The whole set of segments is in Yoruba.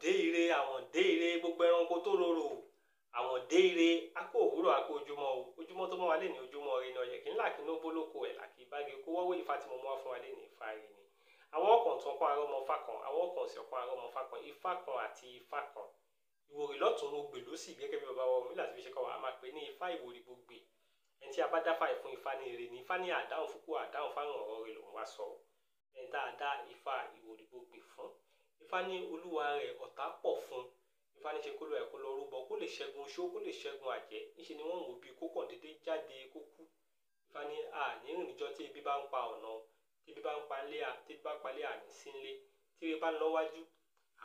dé ire àwọn dé ire gbogbo ẹranko tó rorò àwọn dé ire a kó òwúrọ̀ a kó ojúmọ́ o ojúmọ́ tó mọ́ wa lé ní ojúmọ́ ire ní ọyẹ kí ńlá kí ní ó bólóko ẹ̀ làkì bági kó wọ́wọ́ Ifá tí mo mú wá fún wa lé ní Ifá ire ni àwọn ọkàn tó ń kọ́ arọ́ ọmọ Ifá kan àwọn ọkàn sì ọkàn arọ́ ọmọ Ifá kan Ifá kan àti Ifá kan ìwòrì lọ́tún mo gbè lósì gẹ́gẹ́ bí bàbá wa omi láti fi ṣe kọ́ wa a máa pè ní Ifá ìwòrì gbogbo ẹni tí a bá dáfà fún Ifá ní ire ní Ifá ní àdáhùn fúkú àdáhùn fáwọn ọ̀rọ̀ rẹ̀ lòun wá sọ ẹni tá a dá Ifá ìwòrì gbogbo fún Ifá ní olúwa rẹ̀ ọ̀tá pọ̀ fún Ifá ní ṣe kó lọ ẹ̀ kó lọ rúbọ kó lè ṣẹ́gun oṣó kó lè ṣẹ́gun àjẹ́ níṣe ni wọ́n ń wò bí kó kàn déédéé jáde kó kú Ifá ní ní rìn níjọ́ tí ebi bá ń pa ọ̀nà tí ebi bá ń palẹ̀ àní sí ńlé tí ebi bá ń lọ wájú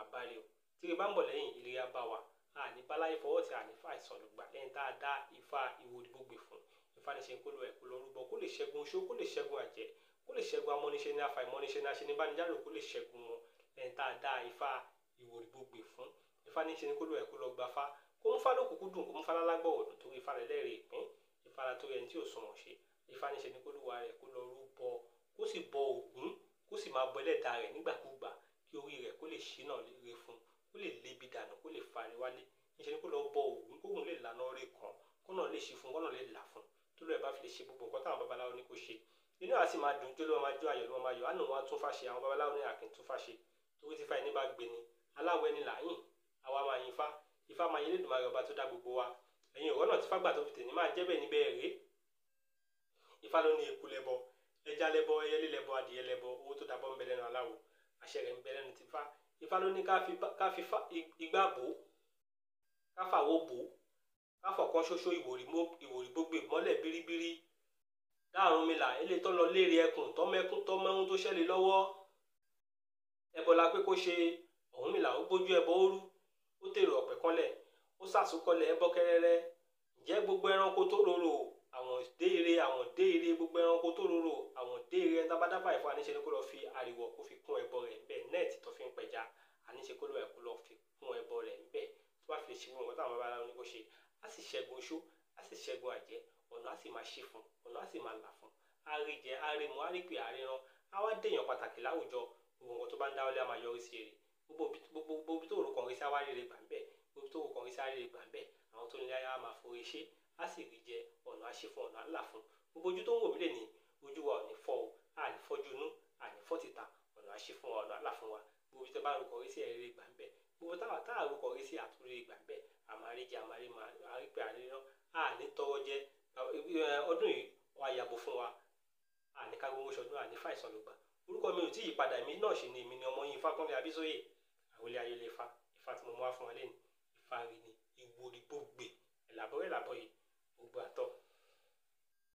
àbálẹ̀ o tí ebi bá ń bọ̀ lẹ́yìn ilé yá bá wa àní báláyé fọwọ́ tí àní fà ìsàn lùgbà lẹ́yìn tá a dá Ifá ìwòrì gbogbo fún Ifá ní ṣe kó lọ ẹ̀ kó lọ rúbọ kó lè ṣẹ́gun oṣó kó lè ṣẹ́gun àjẹ́ kó lè ṣẹ́gun amọ́niṣẹ́ ní àfàìmọ́niṣẹ́ ní aṣenibánijálò kó lè ṣẹ́gun wọn lẹ́yìn tá a dá Ifá ìwòrì gbogbo fún Ifá ní ṣe ni kó lọ ẹ̀ kó lọ gbafá kó mú fá lókùnkùn dùn kó mú fá lálágbọ̀ ọ̀dùn torí Ifá rẹ̀ lẹ́rìí ìpín Ifá la tó yẹn tí ò sunwọ̀n ṣe Ifá ní ṣe ni kó lùwà rẹ̀ kó lọ rúbọ kó sì bọ Ògún kó sì máa bọ ẹlẹ́dàá rẹ̀ nígbàkúgbà kí orí rẹ̀ kó lè ṣínà rere fún kó lè lébi dànù kó lè fari wálé níṣe ni kó lọ bọ Ògún kóhun lè lànà rẹ̀ kàn kọ́nà lè ṣí fún kọ́nà lè là fún tó lọ́ọ̀ bá fi lè ṣe gbogbo nǹkan táwọn babaláwo ní kó ṣe inú àti máa dùn jó ló máa jó ayọ̀ ló máa yọ̀ àánú wọn tún fàṣe àwọn babaláwo ní àkín tún fàṣe torí tí fáyín ní bá gbé ni aláwọ̀ ẹni làyìn àwa máa yin Ifá máa yin Elédùmarè ọba tó dá gbogbo wa ẹ̀yin ọ̀rọ̀ náà tí fágbà tó fi tèmi máa jẹ́ bẹ́ẹ̀ níbẹ̀ rèé Ifá ló ní eku lẹ́bọ ẹja lẹ́bọ ẹyẹlé lẹ́bọ adìyẹ lẹ́bọ owó tó dábọ́ ń bẹ lẹ́nu aláwo àṣẹ rẹ̀ ń bẹ lẹ́nu ti Ifá Ifá ló ní ká fi igbá bò ká fàwọ́ bò ká fọ̀kan ṣoṣo ìwòrì gbogbo mọ́lẹ̀ bíríbírí dáàrún mi là ilé tó lọ léèrè ẹkùn tọ́mẹ́hún tó ṣẹlẹ̀ lọ́wọ́ ẹbọ la pé kó ṣe ọ̀hún mi là ó gbójú ẹbọ ó rú ó tèrò ọ̀pẹ̀ kanlẹ̀ ó sàsúkọlẹ̀ ẹbọ kẹrẹrẹ ǹjẹ́ gbogbo ẹranko tó rorò àwọn dé ire gbogbo ẹranko tó rorò àwọn dé ire ẹni tábádáfà ìfọ àníṣe ni kó lọ fi àríwọ̀ kó fi kún ẹbọ rẹ̀ ńbẹ̀ nẹ́ẹ̀tì tó fi ń pẹja àníṣe kó lọ ẹ̀ kó lọ fi kún ẹbọ rẹ̀ ńbẹ̀ tó bá fi lè ṣe gbogbo nǹkan táwọn babaláwo ní kó ṣe á sì ṣẹ́gun oṣó á sì ṣẹ́gun àjẹ́ ọ̀nà á sì máa ṣe fún ọ̀nà á sì máa là fún àríjẹ àrímu àrípè àríran á wá dèèyàn pàtàkì láwùjọ gbogbo nǹkan tó bá ń dáwọ́lé á máa yọrí sí èrè gbogbo tó rò kàn rí sí àwárí rẹ̀ gbà ń bẹ̀ gbogbo tó rò kàn rí sí àwárí rẹ̀ gbà ń bẹ̀ àwọn tó nílé ayé á máa forí ṣe á sì rí jẹ ọ̀nà á ṣe fún ọ̀nà á là fún gbogbo ojú tó ń wò mí lè ní ojú wa ò ní fọ́ o á ní fọ́jú inú á ní fọ́ tìta ọ̀nà á ṣe fún wa ọ̀nà á là fún wa gbogbo tó bá rò kàn rí sí ẹ̀rí gbà ń bẹ̀ gbogbo táà rò kàn rí sí àtúrí gbà ń bẹ̀ àmàríjẹ àrípè àríran á ní tọrọ jẹ ọdún yìí wà yàgò fún wa àní ká gbogbo ṣọdún àní fàìsàn ló gbà orúkọ mi ò tí ì padà èmi náà ṣì ni èmi ni ọmọ yín Ifákúnlé Abísóyè Àwílé Ayéléfá.